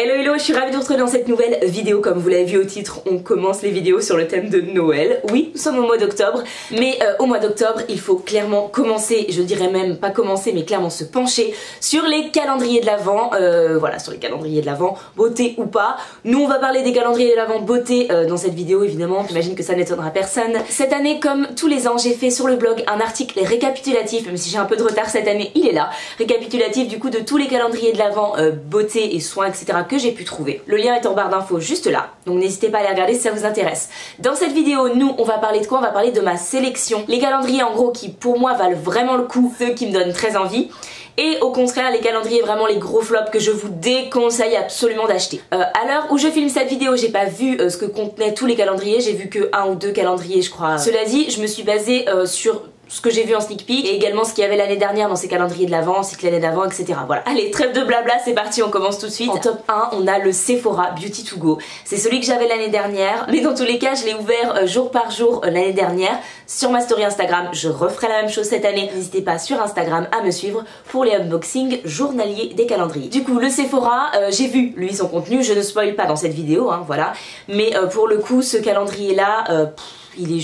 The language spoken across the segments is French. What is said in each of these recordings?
Hello hello, je suis ravie de vous retrouver dans cette nouvelle vidéo. Comme vous l'avez vu au titre, on commence les vidéos sur le thème de Noël. Oui, nous sommes au mois d'octobre, mais au mois d'octobre, il faut clairement commencer, je dirais même pas commencer, mais clairement se pencher sur les calendriers de l'Avent. Voilà, sur les calendriers de l'Avent, beauté ou pas. Nous, on va parler des calendriers de l'Avent beauté dans cette vidéo, évidemment. J'imagine que ça n'étonnera personne. Cette année, comme tous les ans, j'ai fait sur le blog un article récapitulatif, même si j'ai un peu de retard cette année, il est là. Récapitulatif du coup de tous les calendriers de l'Avent beauté et soins, etc. que j'ai pu trouver. Le lien est en barre d'infos juste là, donc n'hésitez pas à aller regarder si ça vous intéresse. Dans cette vidéo, nous, on va parler de quoi? On va parler de ma sélection. Les calendriers en gros qui pour moi valent vraiment le coup, ceux qui me donnent très envie. Et au contraire, les calendriers vraiment les gros flops que je vous déconseille absolument d'acheter. À l'heure où je filme cette vidéo, j'ai pas vu ce que contenaient tous les calendriers, j'ai vu que un ou deux calendriers je crois. Cela dit, je me suis basée sur ce que j'ai vu en sneak peek et également ce qu'il y avait l'année dernière dans ces calendriers de l'Avent, ainsi que l'année d'avant, etc. Voilà. Allez, trêve de blabla, c'est parti, on commence tout de suite. En top 1, on a le Sephora Beauty to Go. C'est celui que j'avais l'année dernière, mais dans tous les cas, je l'ai ouvert jour par jour l'année dernière sur ma story Instagram. Je referai la même chose cette année. N'hésitez pas sur Instagram à me suivre pour les unboxings journaliers des calendriers. Du coup, le Sephora, j'ai vu lui son contenu, je ne spoil pas dans cette vidéo, hein, voilà. Mais pour le coup, ce calendrier-là, il est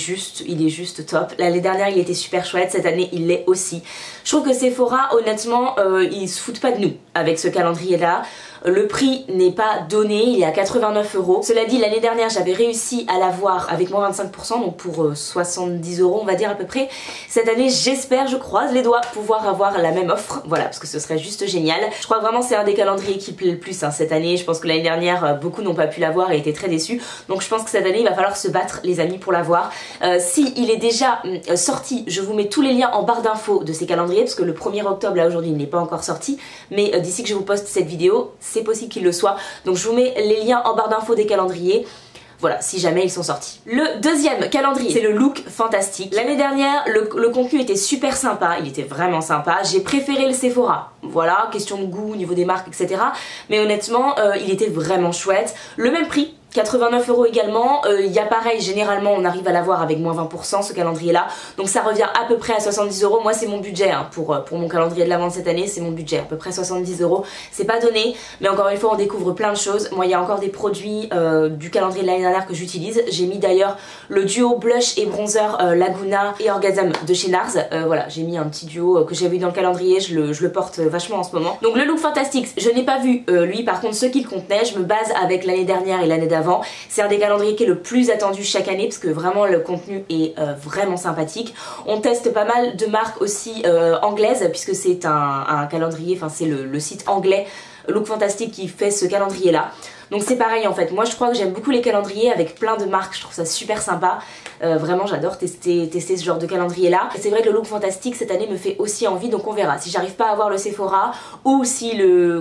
juste top. L'année dernière il était super chouette, cette année il l'est aussi. Je trouve que Sephora honnêtement ils se foutent pas de nous avec ce calendrier là. Le prix n'est pas donné, il est à 89 €. Cela dit, l'année dernière j'avais réussi à l'avoir avec moins 25%, donc pour 70 € on va dire à peu près. Cette année j'espère, je croise les doigts, pouvoir avoir la même offre, voilà, parce que ce serait juste génial. Je crois vraiment c'est un des calendriers qui plaît le plus hein, cette année. Je pense que l'année dernière beaucoup n'ont pas pu l'avoir et étaient très déçus. Donc je pense que cette année il va falloir se battre les amis pour l'avoir. Si il est déjà sorti, je vous mets tous les liens en barre d'infos de ces calendriers, parce que le 1er octobre là aujourd'hui il n'est pas encore sorti, mais d'ici que je vous poste cette vidéo, c'est possible qu'il le soit. Donc je vous mets les liens en barre d'infos des calendriers. Voilà, si jamais ils sont sortis. Le deuxième calendrier, c'est le Look Fantastique. L'année dernière, le contenu était super sympa, il était vraiment sympa. J'ai préféré le Sephora. Voilà, question de goût au niveau des marques, etc. Mais honnêtement, il était vraiment chouette. Le même prix. 89 € également, il y a pareil, généralement on arrive à l'avoir avec moins 20% ce calendrier là, donc ça revient à peu près à 70 €. Moi c'est mon budget hein, pour mon calendrier de l'Avent de cette année, c'est mon budget, à peu près 70 €. C'est pas donné, mais encore une fois on découvre plein de choses. Moi il y a encore des produits du calendrier de l'année dernière que j'utilise. J'ai mis d'ailleurs le duo blush et bronzer Laguna et Orgasm de chez Nars. Voilà, j'ai mis un petit duo que j'avais eu dans le calendrier, je le porte vachement en ce moment. Donc le Look Fantastique, je n'ai pas vu lui, par contre ce qu'il contenait, je me base avec l'année dernière et l'année d'avant. C'est un des calendriers qui est le plus attendu chaque année parce que vraiment le contenu est vraiment sympathique. On teste pas mal de marques aussi anglaises puisque c'est un calendrier, enfin c'est le site anglais Look Fantastique qui fait ce calendrier là. Donc c'est pareil en fait, moi je crois que j'aime beaucoup les calendriers avec plein de marques, je trouve ça super sympa. Vraiment j'adore tester ce genre de calendrier là. C'est vrai que le Look Fantastique cette année me fait aussi envie, donc on verra. Si j'arrive pas à avoir le Sephora ou si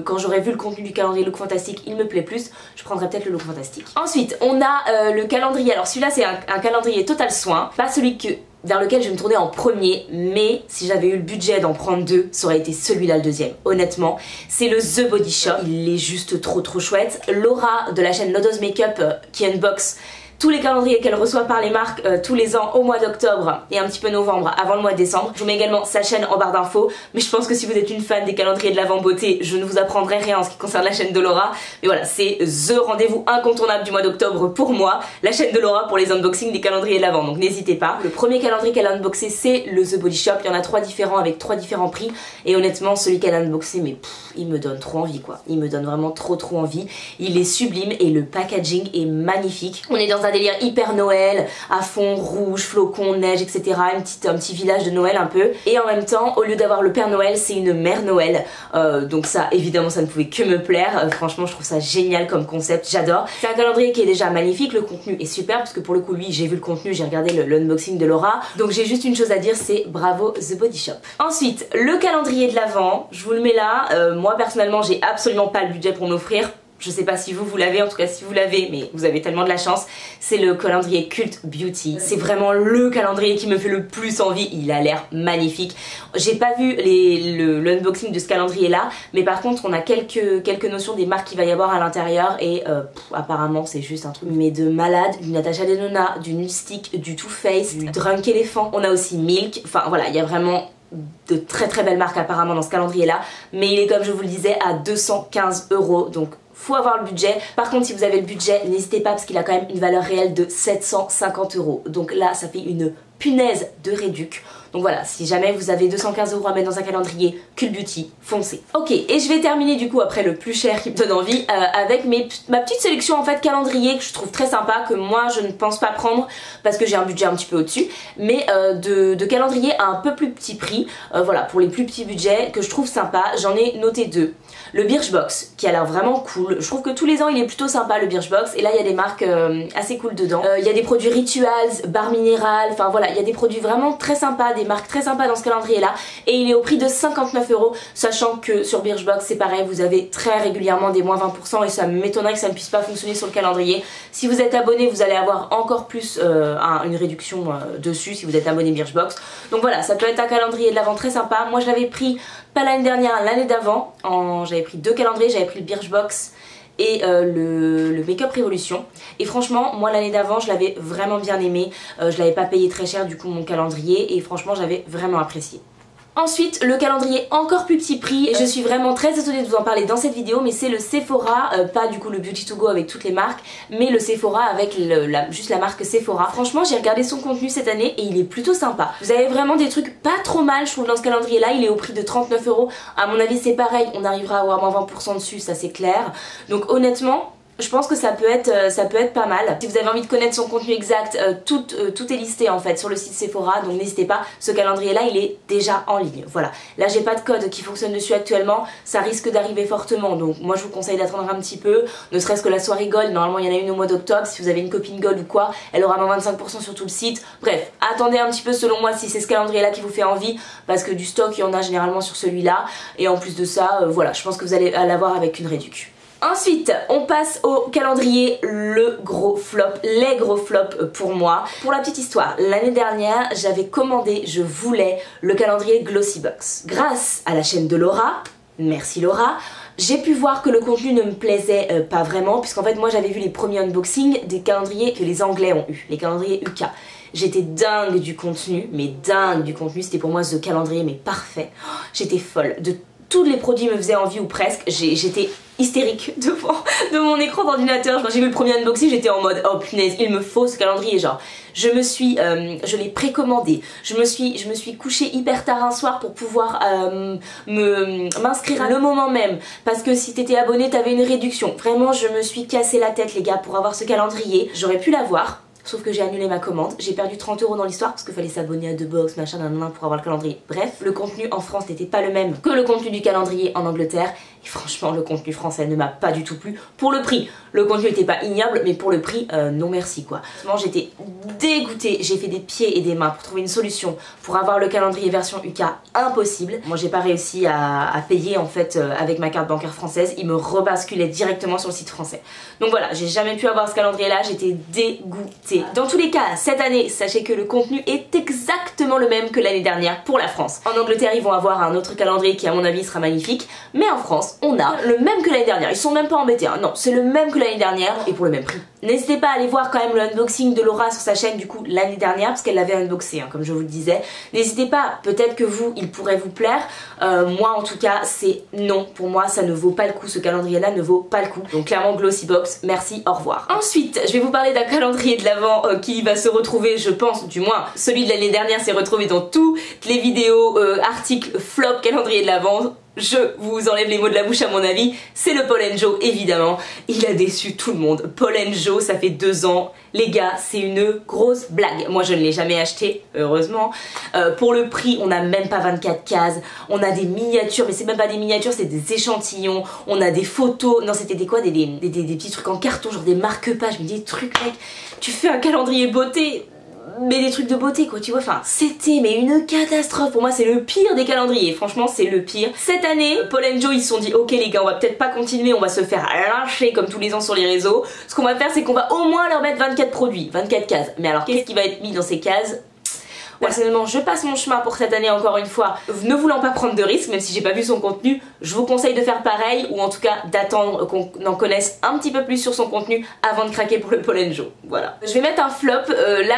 quand j'aurai vu le contenu du calendrier Look Fantastique il me plaît plus, je prendrai peut-être le Look Fantastique. Ensuite on a le calendrier, alors celui-là c'est un calendrier Total Soin, pas celui vers lequel je me tournais en premier, mais si j'avais eu le budget d'en prendre deux, ça aurait été celui-là le deuxième, honnêtement. C'est le The Body Shop, il est juste trop chouette. Laura de la chaîne Lodos Makeup qui unbox tous les calendriers qu'elle reçoit par les marques tous les ans au mois d'octobre et un petit peu novembre avant le mois de décembre. Je vous mets également sa chaîne en barre d'infos, mais je pense que si vous êtes une fan des calendriers de l'Avent beauté, je ne vous apprendrai rien en ce qui concerne la chaîne de Laura. Mais voilà, c'est THE rendez-vous incontournable du mois d'octobre pour moi, la chaîne de Laura pour les unboxings des calendriers de l'Avent, donc n'hésitez pas. Le premier calendrier qu'elle a unboxé c'est le The Body Shop, il y en a 3 différents avec 3 différents prix et honnêtement celui qu'elle a unboxé, mais il me donne trop envie quoi, il me donne vraiment trop envie. Il est sublime et le packaging est magnifique. On est dans un délire hyper Noël, à fond rouge, flocons, neige, etc. Un petit village de Noël un peu. Et en même temps, au lieu d'avoir le Père Noël, c'est une Mère Noël. Donc ça, évidemment, ça ne pouvait que me plaire. Franchement, je trouve ça génial comme concept, j'adore. C'est un calendrier qui est déjà magnifique, le contenu est super, parce que pour le coup, lui, j'ai vu le contenu, j'ai regardé l'unboxing de Laura. Donc j'ai juste une chose à dire, c'est bravo The Body Shop. Ensuite, le calendrier de l'Avent, je vous le mets là. Moi, personnellement, j'ai absolument pas le budget pour m'offrir. Je sais pas si vous l'avez, en tout cas si vous l'avez, mais vous avez tellement de la chance. C'est le calendrier Cult Beauty. C'est vraiment le calendrier qui me fait le plus envie. Il a l'air magnifique. J'ai pas vu l'unboxing de ce calendrier là, mais par contre on a quelques notions des marques qu'il va y avoir à l'intérieur et apparemment c'est juste un truc mais de malade. Du Natasha Denona, du Nudestick, du Too Faced, du Drunk Elephant. On a aussi Milk. Enfin voilà, il y a vraiment de très belles marques apparemment dans ce calendrier là, mais il est comme je vous le disais à 215 €, donc faut avoir le budget. Par contre si vous avez le budget, n'hésitez pas parce qu'il a quand même une valeur réelle de 750 €. Donc là ça fait une punaise de réduc. Donc voilà, si jamais vous avez 215 € à mettre dans un calendrier, Cult Beauty, foncez. Ok, et je vais terminer du coup après le plus cher qui me donne envie avec ma petite sélection en fait calendrier que je trouve très sympa, que moi je ne pense pas prendre parce que j'ai un budget un petit peu au-dessus, mais de calendrier à un peu plus petit prix, voilà, pour les plus petits budgets que je trouve sympa. J'en ai noté deux. Le Birchbox qui a l'air vraiment cool, je trouve que tous les ans il est plutôt sympa le Birchbox, et là il y a des marques assez cool dedans. Il y a des produits Rituals, Bar Minéral, enfin voilà, il y a des produits vraiment très sympas, des marques très sympas dans ce calendrier là, et il est au prix de 59 €, sachant que sur Birchbox c'est pareil, vous avez très régulièrement des moins 20% et ça m'étonnerait que ça ne puisse pas fonctionner sur le calendrier. Si vous êtes abonné vous allez avoir encore plus une réduction dessus si vous êtes abonné Birchbox. Donc voilà, ça peut être un calendrier de l'avant très sympa. Moi je l'avais pris pas l'année dernière, l'année d'avant, j'avais pris deux calendriers, j'avais pris le Birchbox et le Make-up Révolution, et franchement moi l'année d'avant je l'avais vraiment bien aimé, je l'avais pas payé très cher du coup mon calendrier, et franchement j'avais vraiment apprécié. Ensuite, le calendrier encore plus petit prix, et je suis vraiment très étonnée de vous en parler dans cette vidéo, mais c'est le Sephora, pas du coup le Beauty To Go avec toutes les marques, mais le Sephora avec juste la marque Sephora. Franchement j'ai regardé son contenu cette année et il est plutôt sympa. Vous avez vraiment des trucs pas trop mal je trouve dans ce calendrier là, il est au prix de 39 €. À mon avis c'est pareil, on arrivera à avoir moins 20% dessus, ça c'est clair. Donc honnêtement, je pense que ça peut être pas mal. Si vous avez envie de connaître son contenu exact, tout est listé en fait sur le site Sephora, donc n'hésitez pas. Ce calendrier là il est déjà en ligne, voilà. Là j'ai pas de code qui fonctionne dessus actuellement, ça risque d'arriver fortement, donc moi je vous conseille d'attendre un petit peu, ne serait-ce que la soirée Gold, normalement il y en a une au mois d'octobre, si vous avez une copine Gold ou quoi, elle aura moins 25% sur tout le site. Bref, attendez un petit peu selon moi si c'est ce calendrier là qui vous fait envie, parce que du stock il y en a généralement sur celui-là, et en plus de ça, voilà, je pense que vous allez l'avoir avec une réduction. Ensuite, on passe au calendrier, le gros flop, les gros flops pour moi. Pour la petite histoire, l'année dernière, j'avais commandé, je voulais le calendrier Glossybox. Grâce à la chaîne de Laura, merci Laura, j'ai pu voir que le contenu ne me plaisait pas vraiment, puisqu'en fait moi j'avais vu les premiers unboxings des calendriers que les Anglais ont eu, les calendriers UK. J'étais dingue du contenu, mais dingue du contenu, c'était pour moi ce calendrier mais parfait. J'étais folle, tous les produits me faisaient envie ou presque, j'étais hystérique devant mon écran d'ordinateur. Quand j'ai vu le premier unboxing j'étais en mode oh punaise il me faut ce calendrier, genre je l'ai précommandé, je me suis couchée hyper tard un soir pour pouvoir m'inscrire à le moment même, parce que si t'étais abonné t'avais une réduction. Vraiment je me suis cassé la tête les gars pour avoir ce calendrier, j'aurais pu l'avoir. Sauf que j'ai annulé ma commande, j'ai perdu 30 € dans l'histoire parce qu'il fallait s'abonner à 2 box, machin, nan, pour avoir le calendrier. Bref, le contenu en France n'était pas le même que le contenu du calendrier en Angleterre. Et franchement, le contenu français ne m'a pas du tout plu. Pour le prix, le contenu n'était pas ignoble, mais pour le prix, non merci quoi. Franchement, j'étais dégoûtée. J'ai fait des pieds et des mains pour trouver une solution pour avoir le calendrier version UK, impossible. Moi, j'ai pas réussi à payer en fait avec ma carte bancaire française. Il me rebasculait directement sur le site français. Donc voilà, j'ai jamais pu avoir ce calendrier là, j'étais dégoûtée. Dans tous les cas, cette année, sachez que le contenu est exactement le même que l'année dernière pour la France. En Angleterre, ils vont avoir un autre calendrier qui à mon avis sera magnifique, mais en France, on a le même que l'année dernière. Ils sont même pas embêtés, hein. Non, c'est le même que l'année dernière et pour le même prix. N'hésitez pas à aller voir quand même le unboxing de Laura sur sa chaîne du coup l'année dernière, parce qu'elle l'avait unboxé, hein, comme je vous le disais. N'hésitez pas, peut-être que vous, il pourrait vous plaire. Moi en tout cas, c'est non. Pour moi, ça ne vaut pas le coup, ce calendrier là ne vaut pas le coup. Donc clairement Glossybox, merci, au revoir. Ensuite, je vais vous parler d'un calendrier de l'avant qui va se retrouver, je pense, du moins celui de l'année dernière s'est retrouvé dans toutes les vidéos, articles, flop, calendrier de l'avant. Je vous enlève les mots de la bouche à mon avis, c'est le Paul & Joe évidemment. Il a déçu tout le monde. Paul & Joe, ça fait 2 ans. Les gars, c'est une grosse blague. Moi je ne l'ai jamais acheté, heureusement. Pour le prix, on n'a même pas 24 cases. On a des miniatures, mais c'est même pas des miniatures, c'est des échantillons. On a des photos. Non, c'était des petits trucs en carton, genre des marque-pages, mais des trucs mec. Tu fais un calendrier beauté, mais des trucs de beauté quoi, tu vois, enfin c'était mais une catastrophe. Pour moi c'est le pire des calendriers, franchement c'est le pire. Cette année, Paul & Joe ils se sont dit ok les gars, on va peut-être pas continuer, on va se faire lyncher comme tous les ans sur les réseaux. Ce qu'on va faire c'est qu'on va au moins leur mettre 24 produits, 24 cases. Mais alors qu'est-ce qui va être mis dans ces cases? Personnellement je passe mon chemin pour cette année encore une fois, ne voulant pas prendre de risques, même si j'ai pas vu son contenu, je vous conseille de faire pareil ou en tout cas d'attendre qu'on en connaisse un petit peu plus sur son contenu avant de craquer pour le Pollen Joe. Voilà. Je vais mettre un flop,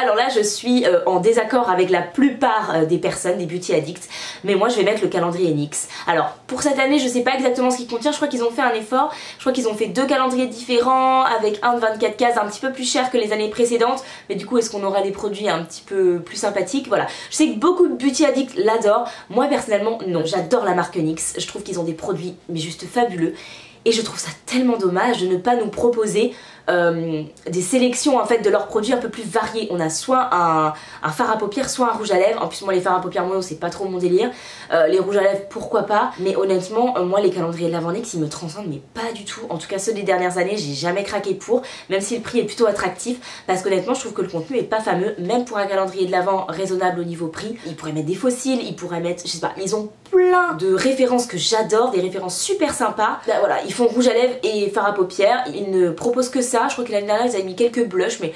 alors là je suis en désaccord avec la plupart des personnes, des beauty addicts, mais moi je vais mettre le calendrier NYX. Alors pour cette année je sais pas exactement ce qu'il contient, je crois qu'ils ont fait un effort, je crois qu'ils ont fait 2 calendriers différents avec un de 24 cases un petit peu plus cher que les années précédentes, mais du coup est-ce qu'on aura des produits un petit peu plus sympathiques? Voilà. Je sais que beaucoup de beauty addicts l'adorent, moi personnellement non, j'adore la marque NYX, je trouve qu'ils ont des produits mais juste fabuleux et je trouve ça tellement dommage de ne pas nous proposer des sélections en fait de leurs produits un peu plus variés. On a soit un fard à paupières, soit un rouge à lèvres. En plus moi les fards à paupières mono c'est pas trop mon délire, les rouges à lèvres pourquoi pas, mais honnêtement moi les calendriers de l'Avent NYX ils me transcendent mais pas du tout. En tout cas ceux des dernières années j'ai jamais craqué pour, même si le prix est plutôt attractif, parce qu'honnêtement je trouve que le contenu est pas fameux, même pour un calendrier de l'Avent raisonnable au niveau prix. Ils pourraient mettre des fossiles, ils pourraient mettre, je sais pas, ils ont plein de références que j'adore, des références super sympas. Là, voilà, ils font rouge à lèvres et fard à paupières, ils ne proposent que ça. Je crois que l'année dernière ils avaient mis quelques blushs, mais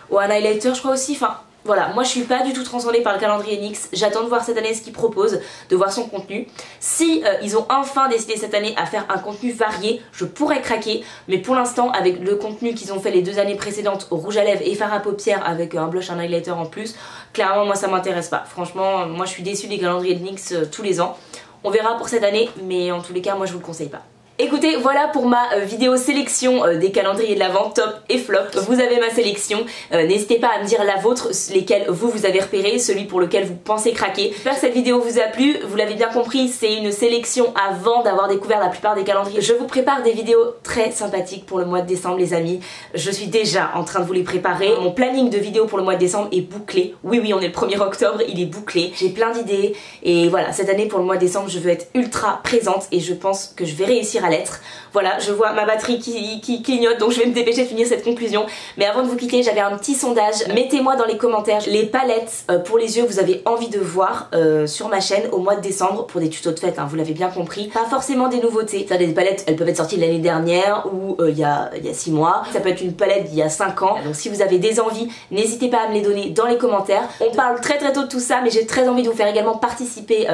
ou un highlighter je crois aussi, enfin voilà, moi je suis pas du tout transcendée par le calendrier NYX, j'attends de voir cette année ce qu'ils proposent, de voir son contenu. Si ils ont enfin décidé cette année à faire un contenu varié, je pourrais craquer, mais pour l'instant avec le contenu qu'ils ont fait les 2 années précédentes, rouge à lèvres et fard à paupières avec un blush, un highlighter en plus, clairement moi ça m'intéresse pas. Franchement, moi je suis déçue des calendriers de NYX tous les ans. On verra pour cette année, mais en tous les cas moi je vous le conseille pas. Écoutez, voilà pour ma vidéo sélection des calendriers de l'Avent, top et flop. Vous avez ma sélection, n'hésitez pas à me dire la vôtre, lesquels vous avez repéré, celui pour lequel vous pensez craquer. J'espère que cette vidéo vous a plu, vous l'avez bien compris, c'est une sélection avant d'avoir découvert la plupart des calendriers. Je vous prépare des vidéos très sympathiques pour le mois de décembre les amis, je suis déjà en train de vous les préparer. Mon planning de vidéos pour le mois de décembre est bouclé, oui on est le 1er octobre, il est bouclé. J'ai plein d'idées et voilà, cette année pour le mois de décembre je veux être ultra présente et je pense que je vais réussir à l'être. Voilà, je vois ma batterie qui clignote, donc je vais me dépêcher de finir cette conclusion. Mais avant de vous quitter, j'avais un petit sondage. Mettez-moi dans les commentaires les palettes pour les yeux que vous avez envie de voir sur ma chaîne au mois de décembre pour des tutos de fête, hein, vous l'avez bien compris. Pas forcément des nouveautés. Ça, des palettes, elles peuvent être sorties l'année dernière ou il y a 6 mois. Ça peut être une palette d'il y a 5 ans. Donc si vous avez des envies, n'hésitez pas à me les donner dans les commentaires. On parle très tôt de tout ça, mais j'ai très envie de vous faire également participer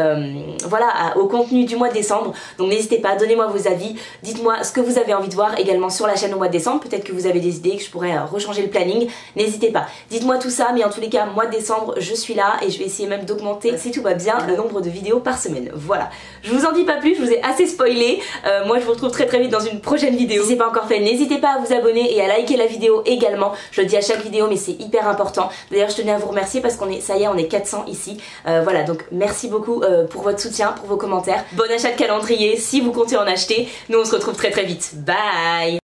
voilà, au contenu du mois de décembre. Donc n'hésitez pas, donnez-moi vos avis. Dites-moi ce que vous avez envie de voir également sur la chaîne au mois de décembre. Peut-être que vous avez des idées, que je pourrais rechanger le planning. N'hésitez pas. Dites-moi tout ça, mais en tous les cas, mois de décembre, je suis là et je vais essayer même d'augmenter, si tout va bien, le nombre de vidéos par semaine. Voilà. Je vous en dis pas plus, je vous ai assez spoilé. Moi, je vous retrouve très vite dans une prochaine vidéo. Si c'est pas encore fait, n'hésitez pas à vous abonner et à liker la vidéo également. Je le dis à chaque vidéo, mais c'est hyper important. D'ailleurs, je tenais à vous remercier parce qu'on est, ça y est, on est 400 ici. Voilà, donc merci beaucoup pour votre soutien, pour vos commentaires. Bon achat de calendrier si vous comptez en acheter. Nous, on se retrouve très vite. Bye!